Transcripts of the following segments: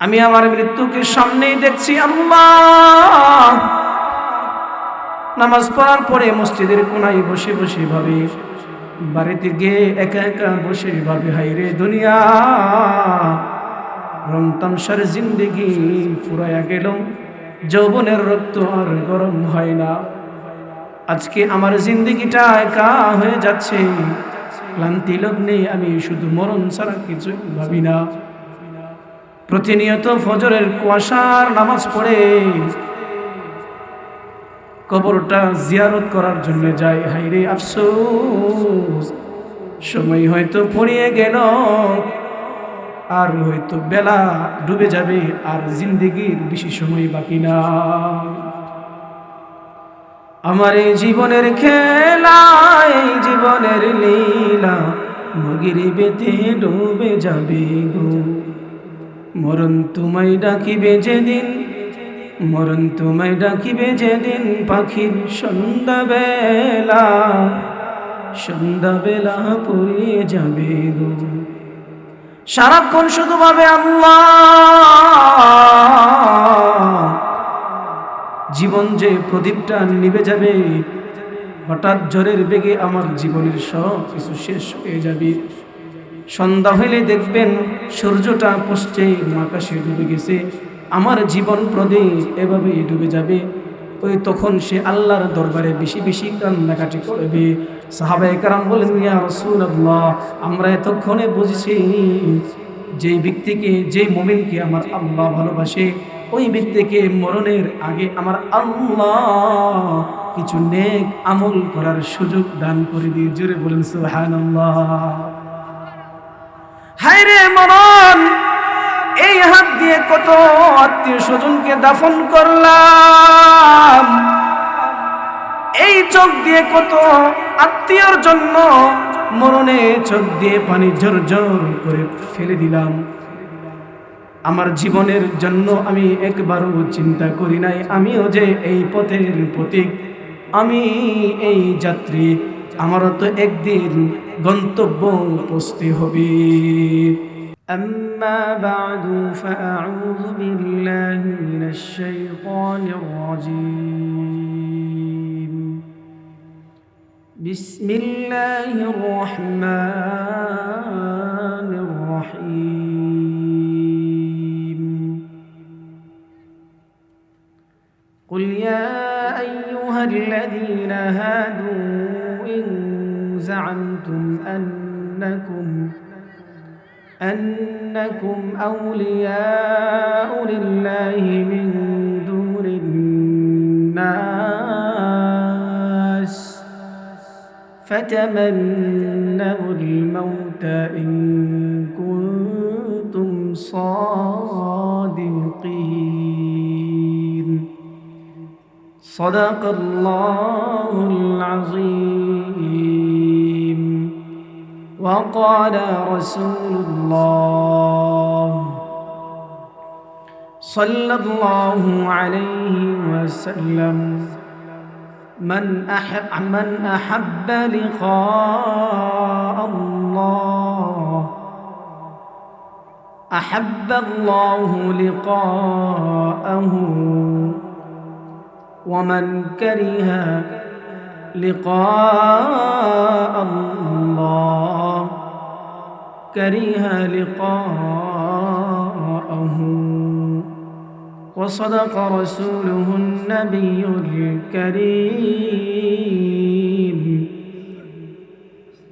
আমি আমার মৃত্যুকে সামনেই দেখছি। আল্লাহ, নামাজ পড়ার পরে মসজিদের কোনায় বসে বসে ভাবি, বাড়িতে গিয়ে একা একা বসে ভাবি, হায়রে দুনিয়া, রং তামসার জিন্দেগি ফুরাইয়া গেল, যৌবনের রক্ত আর গরম হয় না। আজকে আমার জিন্দেগিটা একা হয়ে যাচ্ছে, ক্লান্তি লগ্নে আমি শুধু মরণ ছাড়া কিছু ভাবি না। প্রতিনিয়ত ফজরের কুয়াশার নামাজ পড়ে কবরটা জিয়ারত করার জন্য যাই। হায়রে আফসোস, সময় হয়তো ফুরিয়ে গেল, আর হয়তো বেলা ডুবে যাবে, আর জিন্দেগির বেশি সময় বাকি না। আমার এই জীবনের খেলা, এই জীবনের লীলা মাগরিবেতে ডুবে যাবে গো। মরণ তোমায় ডাকিবে যেদিন, মরণ তোমায় ডাকিবে যেদিন, পাখির সন্ধ্যাবেলা, সন্ধ্যাবেলা পড়িয়ে যাবে গো। সারাক্ষণ শুধু ভাবে আল্লাহ, জীবন যে প্রদীপটা নিভে যাবে, হঠাৎ ঝড়ের বেগে আমার জীবনের সব কিছু শেষ হয়ে যাবে। সন্ধ্যা হইলে দেখবেন সূর্যটা পশ্চিম আকাশে ডুবে গেছে, আমার জীবন প্রদীপ এভাবেই ডুবে যাবে। ওই তখন সে আল্লাহর দরবারে বেশি বেশি কান্নাকাটি করবে। সাহাবায়ে কেরাম বলেন, ইয়া রাসূলুল্লাহ, আমরা এতক্ষণে বুঝেছি যেই ব্যক্তিকে, যেই মুমিনকে আমার আল্লাহ ভালোবাসে, ওই ব্যক্তিকে মরণের আগে আমার আল্লাহ কিছু নেক আমল করার সুযোগ দান করে দিয়ে। জোরে বলেন সুবহানাল্লাহ। হায়রে মরণ, এই হাত দিয়ে কত আত্মীয় স্বজনকে দাফন করলাম, এই চোখ দিয়ে কত আত্মীয়র জন্য মরণে চোখ দিয়ে পানি ঝরঝর করে ফেলে দিলাম। আমার জীবনের জন্য আমি একবারও চিন্তা করি নাই আমিও যে এই পথের পথিক, আমি এই যাত্রী, আমারও তো একদিন গন্তব্য পৌঁছতে হবে। أما بعد فأعوذ بالله من الشيطان الرجيم. بسم الله الرحمن الرحيم. قل يا أيها الذين هادوا إن زعمتم أنكم أولياء لله من دون الناس فتمنوا الموت إن كنتم صادقين. صدق الله العظيم. وقال رسول الله صلى الله عليه وسلم من أحب لقاء الله أحب الله لقاءه، ومن كره لقاء الله كره لقاءه. وصدق رسوله النبي الكريم،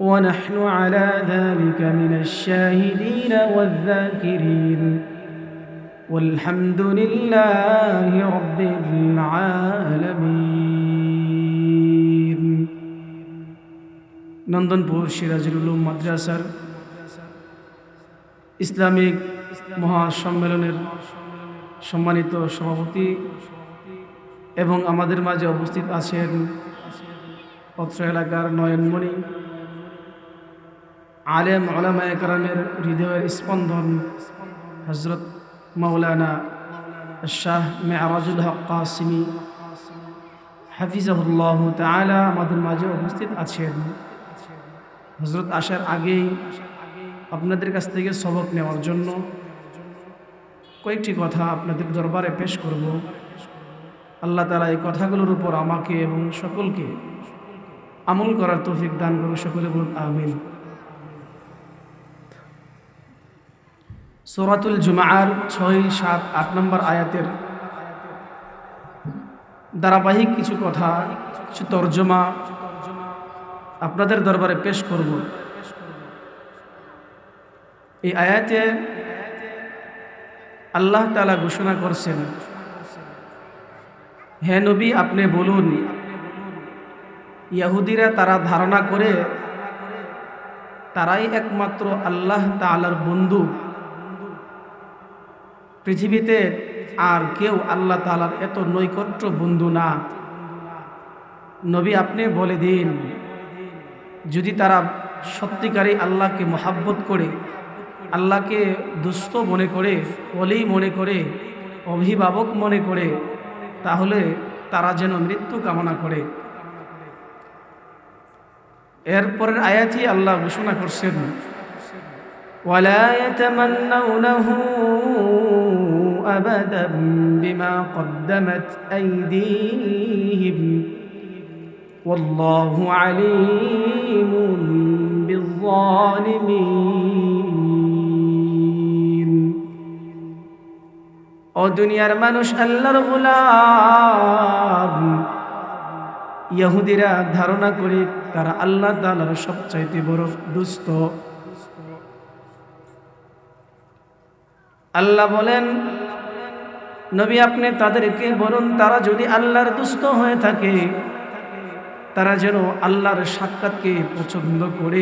ونحن على ذلك من الشاهدين والذاكرين، والحمد لله رب العالمين. নন্দনপুর সিরাজুল উলুম মাদ্রাসার ইসলামিক মহাসম্মেলনের সম্মানিত সভাপতি এবং আমাদের মাঝে উপস্থিত আছেন অত্র এলাকার নয়নমণি, আলেম উলামায়ে কেরামের হৃদয়ের স্পন্দন হযরত মাওলানা শাহ মেরাজুল হক কাসিমি হাফিজাহুল্লাহ তাআলা আমাদের মাঝে উপস্থিত আছেন। হযরত আসার আগেই আপনাদের কাছ থেকে সবক নেওয়ার জন্য কয়েকটি কথা আপনাদের দরবারে পেশ করব। আল্লাহ তাআলা এই কথাগুলোর উপর আমাকে এবং সকলকে আমল করার তৌফিক দান করুন। সকলে বলুন আমিন। সূরাতুল জুমআর 6, 7, 8 নম্বর আয়াতের ধারাবাহিক কিছু কথা, কিছু তর্জমা আপনাদের দরবারে পেশ করব। এই আয়াতে আল্লাহ তাআলা ঘোষণা করছেন, হে নবী আপনি বলুন, ইহুদিরা তারা ধারণা করে তারাই একমাত্র আল্লাহ তাআলার বন্ধু, পৃথিবীতে আর কেউ আল্লাহ তাআলার এত নৈকট্য বন্ধু না। নবী আপনি বলে দিন, যদি তারা সত্যিকারই আল্লাহকে মহাব্বত করে, আল্লাহকে দুস্থ মনে করে, ওলি মনে করে, অভিভাবক মনে করে, তাহলে তারা যেন মৃত্যু কামনা করে। এরপরের আয়াতই আল্লাহ ঘোষণা করছেন, ওয়ালা ইয়াতামান্নাউনাহু আবাদান বিমা কদ্দামাত আইদিহিম ওয়াল্লাহু আলীমুন বিয-যালিমিন। ও দুনিয়ার মানুষ, আল্লাহর গোলাম, ইহুদিরা ধারণা করে তারা আল্লাহ তাআলার সবচাইতে বড় দুষ্ট। আল্লাহ বলেন, নবী আপনি তাদেরকে বলুন, তারা যদি আল্লাহর দুষ্ট হয়ে থাকে, তারা যেন আল্লাহর সাক্ষাৎকে পছন্দ করে,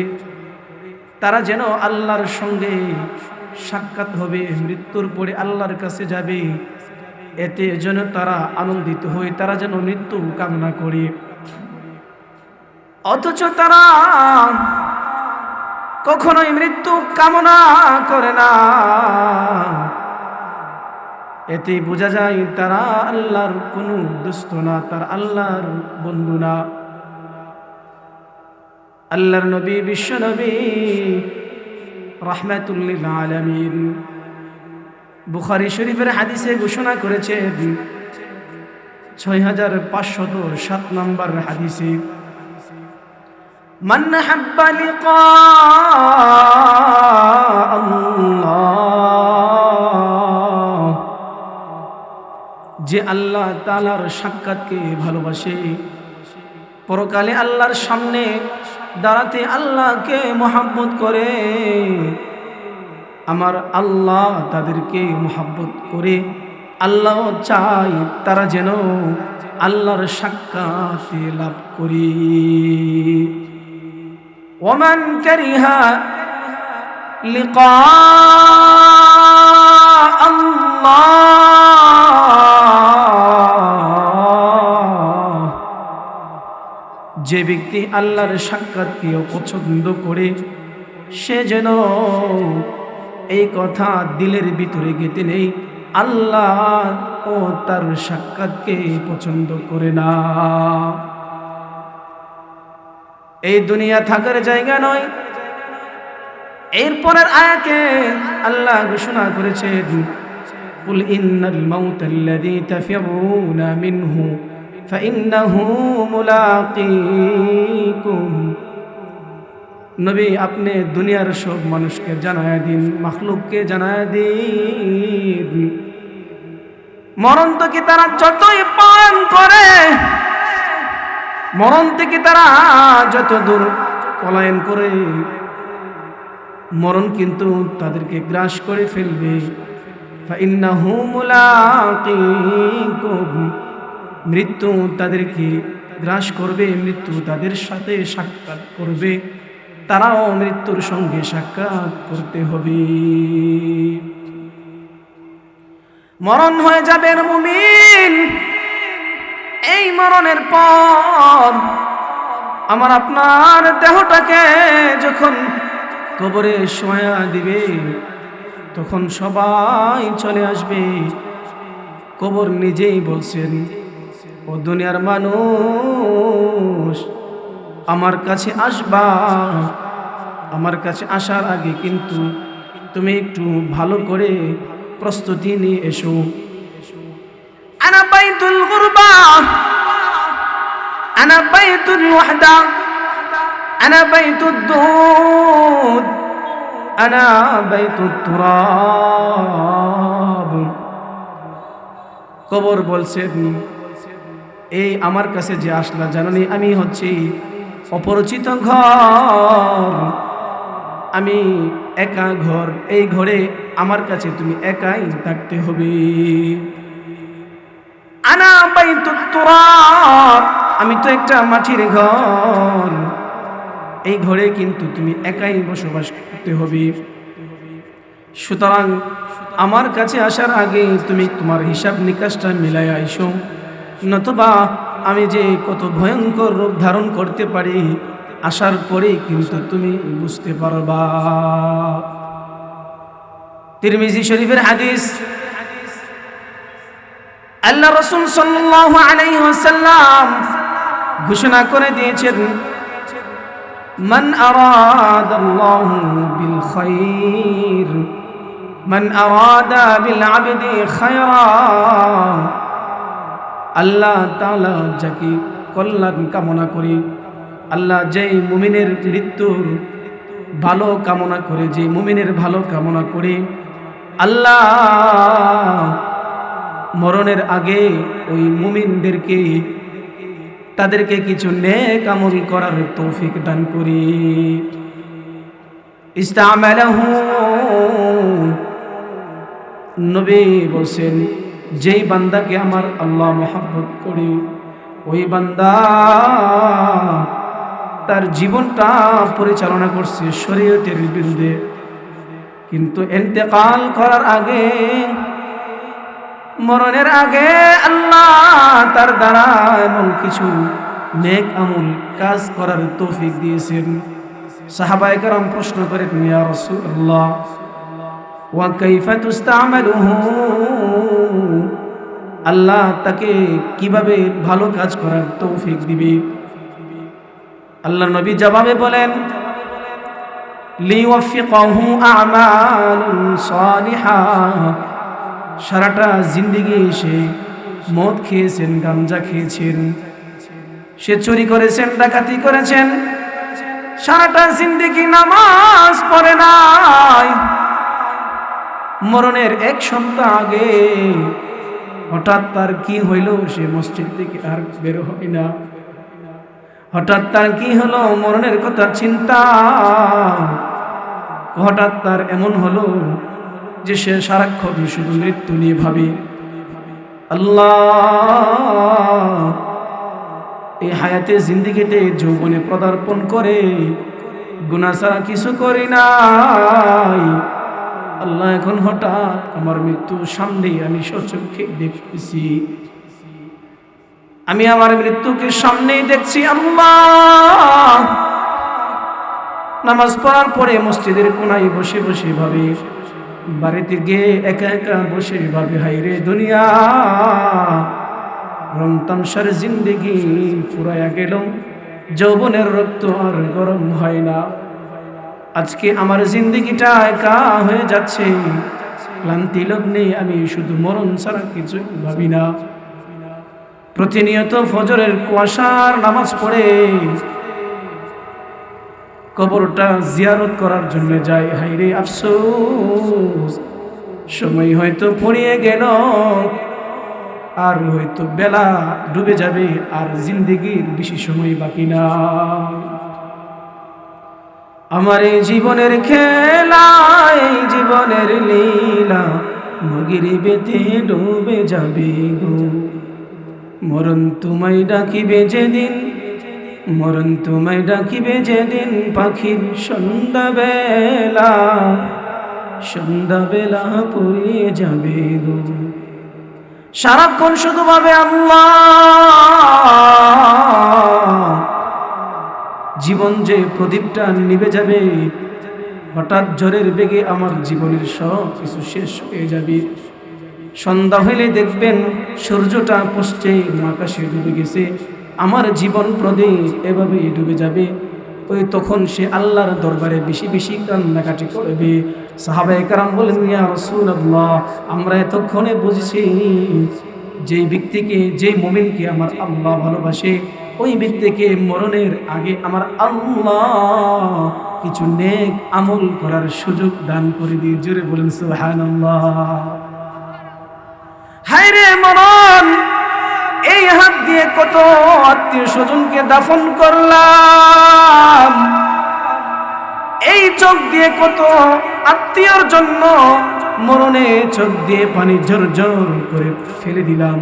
তারা যেন আল্লাহর সঙ্গে সাক্ষাৎ হবে, মৃত্যুর পরে আল্লাহর কাছে যাবে, এতে যেন তারা আনন্দিত হয়, তারা যেন মৃত্যু কামনা করে। অথচ তারা কখনোই মৃত্যু কামনা করে না। এতে বোঝা যায় তারা আল্লাহর কোনো দুষ্ট না, তার আল্লাহর বন্ধু না। আল্লাহর নবী, বিশ্ব নবী, রাহমাতুল লিল আলামিন, বুখারী শরীফের হাদিসে ঘোষণা করেছেন, 6507 নম্বর হাদিসে, মান হাব্বা লিকা আল্লাহ, যে আল্লাহ তাআলার সাক্ষাৎকে ভালোবাসে, পরকালে আল্লাহর সামনে দাঁড়াতে আল্লাহকে মহব্বত করে, আমার আল্লাহ তাদেরকে মহব্বত করে। আল্লাহ চাই তারা যেন আল্লাহর সাক্ষাৎ লাভ করে। ওমান কারিহা লিকা আল্লাহ, যে ব্যক্তি আল্লাহর সাক্ষাৎকে পছন্দ করে, সে যেন এই কথা দিলের ভিতরে গেঁথে নেই, আল্লাহ ও তার সাক্ষাৎকে পছন্দ করে না। এই দুনিয়া থাকার জায়গা নয়। এরপরের আয়াতে আল্লাহ ঘোষণা করেছেন, কুল ইন্নাল মাউতাল্লাযী তাফিরুনা মিনহু ফাইন্নাহু মুলাকীকুম। নবী আপনি দুনিয়ার সব মানুষকে জানায় দিন, মাখলুককে জানায় দিন, মরণ থেকে তারা যতই পালন করে, মরণ থেকে তারা যত দূর পলায়ন করে, মরণ কিন্তু তাদেরকে গ্রাস করে ফেলবে। ফাইন্নাহু মুলাকীকুম, মৃত্যু তাদেরকে গ্রাস করবে, মৃত্যু তাদের সাথে সাক্ষাৎ করবে, তারাও মৃত্যুর সঙ্গে সাক্ষাৎ করতে হবে। মরণ হয়ে যাবে মুমিন। এই মরণের পর আমার আপনার দেহটাকে যখন কবরে শোয়া দিবে, তখন সবাই চলে আসবে। কবর নিজেই বলছেন, ও দুনিয়ার মানুষ, আমার কাছে আসবা, আমার কাছে আসার আগে কিন্তু তুমি একটু ভালো করে প্রস্তুতি নিয়ে এসো। আনা বাইতুল গুরবা, আনা বাইতুল ওয়াহদা, আনা বাইতুদ দুদ, আনা বাইতুত তুরাব। কবর বলছেন, এই আমার কাছে যে আসলা জানানি আমি হচ্ছি অপরিচিত ঘর, আমি একা ঘর, এই ঘরে আমার কাছে তুমি একাই থাকতে হবে। আনা বাইতুত তুরাব, আমি তো একটা মাটির ঘর, এই ঘরে কিন্তু তুমি একাই বসবাস করতে হবে। সুতরাং আমার কাছে আসার আগে তুমি তোমার হিসাব নিকাশটা মিলাই আইসো, নতুবা আমি যে কত ভয়ঙ্কর রূপ ধারণ করতে পারি আসার পরে কিন্তু তুমি বুঝতে পারবা। তিরমিজি শরীফের হাদিস, আল্লাহ রাসূল সাল্লাল্লাহু আলাইহি ওয়াসাল্লাম ঘোষণা করে দিয়েছেন, মান আরাদাল্লাহু বিল খায়র, মান আরাদা বিল আবদি খায়রা, আল্লাহ তাআলা যাকে কল্যাণ কামনা করে, আল্লাহ যেই মুমিনের মৃত্যুর ভালো কামনা করে, যে মুমিনের ভালো কামনা করে, আল্লাহ মরণের আগে ওই মুমিনদেরকে তাদেরকে কিছু নেক আমল করার তৌফিক দান করি। ইস্তামালাহু, নবী বলেন, যেই বান্দাকে আমার আল্লাহ মহব্বত করে, ওই বান্দা তার জীবনটা পরিচালনা করছে শরীয়তের বিরুদ্ধে, কিন্তু ইন্তেকাল করার আগে, মরণের আগে আল্লাহ তার দ্বারা এমন কিছু নেক আমল কাজ করার তৌফিক দিয়েছেন। সাহাবায়ে কেরাম প্রশ্ন করেন, ইয়া রাসূলুল্লাহ ওয়া কাইফা তুস্তামালুহু, আল্লাহ তাকে কিভাবে ভালো কাজ করার তৌফিক দিবে? আল্লাহ নবী জবাবে বলেন, লিওয়াফিকাহু আমালুন সালিহা, সারাটা জিন্দেগি সে মদ খেয়েছেন, গাঞ্জা খেয়েছেন, সে চুরি করেছেন, ডাকাতি করেছেন, সারাটা জিন্দেগি নামাজ পড়ে নাই, মরণের এক সপ্তাহ আগে হঠাৎ তার কি হইল, সে মসজিদ থেকে আর বের হয় না, হঠাৎ তার কি হলো, মরণের কথা চিন্তা, হঠাৎ তার এমন হলো যে সে সারাক্ষণ শুধু মৃত্যু নিয়ে ভাবে। আল্লাহ এই হায়াতে জিন্দেগিতে যৌবনে পদার্পণ করে গুনাহ ছাড়া কিছু করি নাই, আল্লাহ এখন হঠাৎ আমার মৃত্যু সামনেই আমি সচক্ষে দেখতেছি, আমি আমার মৃত্যুকে সামনেই দেখছি। আল্লাহ নামাজ পড়ার পরে মসজিদের কোনায় বসে বসে ভাবে, বাড়িতে গিয়ে একা একা বসে ভাবে, হায়রে দুনিয়া, রং তামসার জিন্দেগি ফুরাইয়া গেল, যৌবনের রক্ত আর গরম হয় না, আজকে আমার জিন্দেগিটা একা হয়ে যাচ্ছে, ক্লান্তি লগ্নে আমি শুধু মরণ ছাড়া কিছু ভাবি না। প্রতিনিয়ত ফজরের কুয়াশার নামাজ পড়ে কবরটা জিয়ারত করার জন্য যায়, হায়রে আফসোস, সময় হয়তো ফুরিয়ে গেল, আর হয়তো বেলা ডুবে যাবে, আর জিন্দেগির বেশি সময় বাকি না। আমার এই জীবনের খেলা, এই জীবনের লীলা, মাগরিবেতে ডুবে যাবে গো, মরণ তোমায় ডাকিবে যেদিন, মরণ তোমায় ডাকিবে যেদিন, পাখির সন্ধ্যাবেলা, সন্ধ্যাবেলা পড়িয়ে যাবে গো। সারাক্ষণ শুধু ভাবে আল্লাহ, জীবন যে প্রদীপটা নিভে যাবে, হঠাৎ ঝড়ের বেগে আমার জীবনের সব কিছু শেষ হয়ে যাবে। সন্ধ্যা হইলে দেখবেন সূর্যটা পশ্চিম আকাশে ডুবে গেছে, আমার জীবন প্রদীপ এভাবেই ডুবে যাবে। ওই তখন সে আল্লাহর দরবারে বেশি বেশি কান্নাকাটি করবে, সাহাবায়ে কেরাম বলেন, ইয়া রাসূলুল্লাহ, আমরা এতক্ষণে বুঝেছি যেই ব্যক্তিকে, যেই মুমিনকে আমার আল্লাহ ভালোবাসে, ওই ব্যক্তিকে মরণের আগে আমার আল্লাহ কিছু নেক আমল করার সুযোগ দান করে দিয়ে। জোরে বলেন সুবহানাল্লাহ। হায়রে মরণ, এই হাত দিয়ে কত আত্মীয় স্বজনকে দাফন করলাম, এই চোখ দিয়ে কত আত্মীয়র জন্য মরণে চোখ দিয়ে পানি ঝরঝর করে ফেলে দিলাম।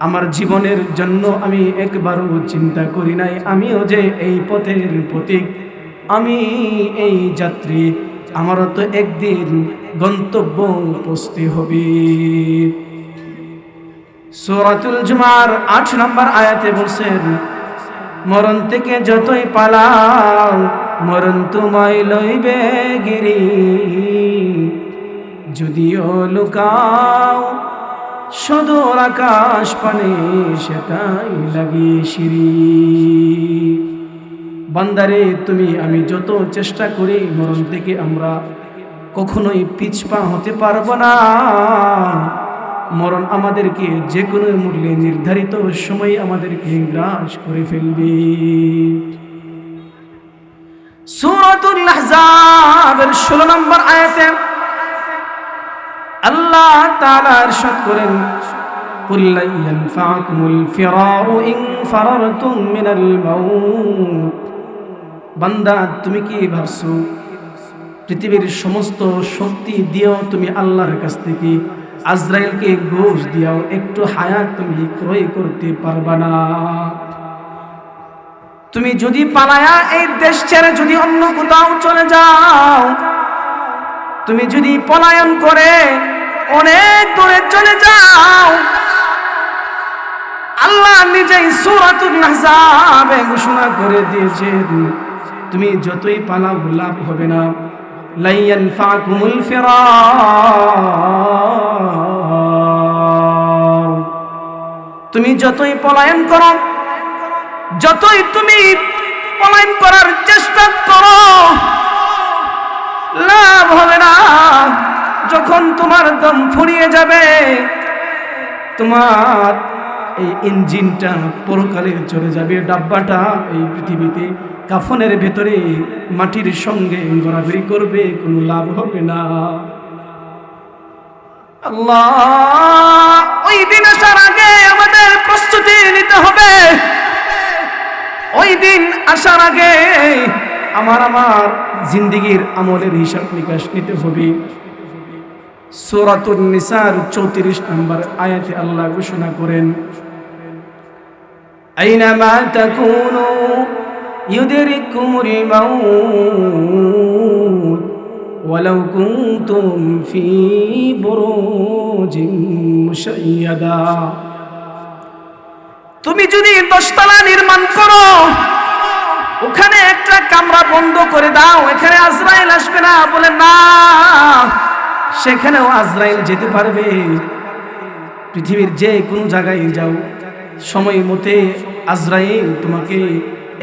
আমার জীবনের জন্য আমি একবারও চিন্তা করি নাই আমিও যে এই পথের প্রতীক, আমি এই যাত্রী, আমারও তো একদিন গন্তব্য পৌঁছতে হবে। সূরাতুল জুমার ৮ নম্বর আয়াতে বলছেন, মরণ থেকে যতই পালাও মরণ তোমায় লইবে গিরি, যদিও লুকাও সদর আকাশ পানে সেটাই লাগিয়ে সিঁড়ি। বান্দারে, তুমি আমি যত চেষ্টা করি মরণ থেকে আমরা কখনোই পিছপা হতে পারবো না। মরণ আমাদেরকে যে কোনো মূল্যে নির্ধারিত সময় আমাদেরকে গ্রাস করে ফেলবে। সূরাতুল আহজাবের 16 নম্বর আয়াতে আল্লাহ তাআলা ইরশাদ করেন, কুল লা ইয়ানফাকুমুল ফিরারু ইন ফারারতুম মিনাল মাউত। বান্দা, তুমি কি ভাবছো পৃথিবীর সমস্ত শক্তি দিয়েও তুমি আল্লাহর কাছ থেকে আজরাইলকে ঘুষ দিয়াও একটু হায়াত তুমি ক্রয় করতে পারবা না? তুমি যদি পালায়া এই দেশ ছেড়ে যদি অন্য কোথাও চলে যাও, তুমি যদি পলায়ন করে অনেক দূরে চলে যাও, আল্লাহ নিজেই সূরাতুল আহজাবে ঘোষণা করে দিয়েছেন, তুমি যতই পালাও লাভ হবে না। লা ইয়ানফাকুমুল ফিরার, তুমি যতই পলায়ন করো, যতই তুমি পলায়ন করার চেষ্টা করো, লাভ হবে না। যখন তোমার দম ফুরিয়ে যাবে, তোমার এই ইঞ্জিনটা পরকালে চলে যাবে, ডাব্বাটা এই পৃথিবীতে কাফনের ভেতরে মাটির সঙ্গে ঘোরাঘুরি করবে, কোনো লাভ হবে না। আল্লাহ, ওই দিন আসার আগে আমাদের প্রস্তুতি নিতে হবে। ওই দিন আসার আগে আমার জিন্দেগীর আমলের হিসাব নিকাশ নিতে হবে। সূরাতুন নিসার 34 নম্বর আয়াতে আল্লাহ ঘোষণা করেন, আইনামা তাকুনু ইউদরিকুমুল মাউত ওয়ালাউ কুনতুম ফি বুরুজিন মুশাইয়াদা। তুমি যদি 10 তলা নির্মাণ করো, ওখানে একটা কামরা বন্ধ করে দাও, এখানে আজরাইল আসবে না, বলে না, সেখানেও আজরাইল যেতে পারবে। পৃথিবীর যে কোনো জায়গায় যাও, সময় মতে আজরাইল তোমাকে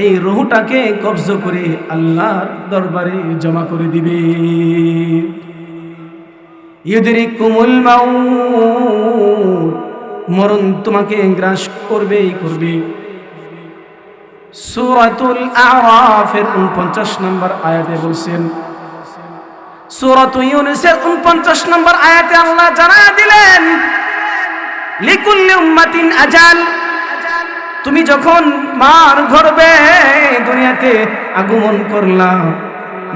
এই রূহটাকে কবজ করে আল্লাহর দরবারে জমা করে দিবে। ইউদরিকুমুল মাউত, মরণ তোমাকে গ্রাস করবেই করবে। সূরাতুল আরাফের 49 নম্বর আয়াতে বলছেন, সূরাতুল ইউনূসের 49 নম্বর আয়াতে আল্লাহ জানায়া দিলেন, লিকুল্লি উম্মাতিন আজাল। তুমি যখন মার গর্ভে দুনিয়াতে আগমন করলা,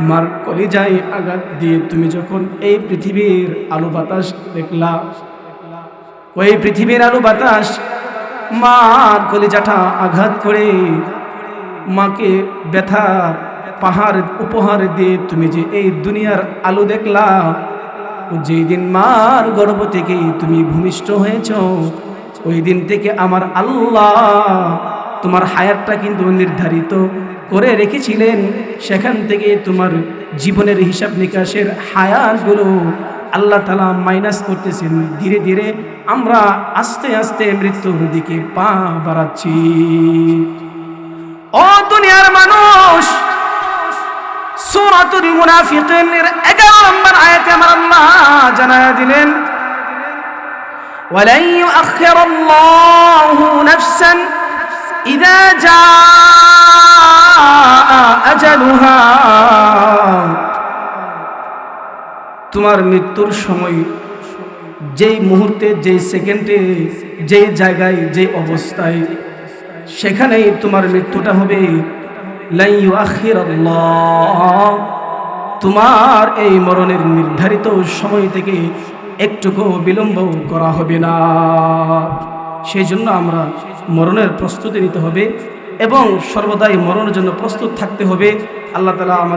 মার কলিজায় আঘাত দিয়ে তুমি যখন এই পৃথিবীর আলো বাতাস দেখলা, ওই পৃথিবীর আলো বাতাস মার কলিজাটা আঘাত করে মাকে ব্যথার পাহাড় উপহার দিয়ে তুমি যে এই দুনিয়ার আলো দেখলা, যেই দিন মার গর্ভ থেকে তুমি ভূমিষ্ঠ হয়েছ, ওই দিন থেকে আমার আল্লাহ তোমার হায়াতটা কিন্তু নির্ধারিত করে রেখেছিলেন। সেখান থেকে তোমার জীবনের হিসাব নিকাশের হায়াতগুলো আল্লাহ তাআলা মাইনাস করতেছেন। ধীরে ধীরে আমরা আস্তে আস্তে মৃত্যুর দিকে পা বাড়াচ্ছি। ও দুনিয়ার মানুষ, সূরাতুল মুনাফিকুনের 11 নম্বর আয়াতে আমার আল্লাহ জানায়া দিলেন ওয়ালাই ইউআখিরুল্লাহু নাফসান ইযা জাআ আজালুহা, তোমার মৃত্যুর সময় যেই মুহূর্তে, যেই সেকেন্ডে, যেই জায়গায়, যে অবস্থায়, সেখানেই তোমার মৃত্যুটা হবে। লা ইউআখিরুল্লাহ, তোমার এই মরণের নির্ধারিত সময় থেকে একটুকু বিলম্ব করা হবে না। সেই জন্য আমরা মরণের প্রস্তুতি নিতে হবে এবং সর্বদাই মরণের জন্য প্রস্তুত থাকতে হবে। আল্লাহ তাআলা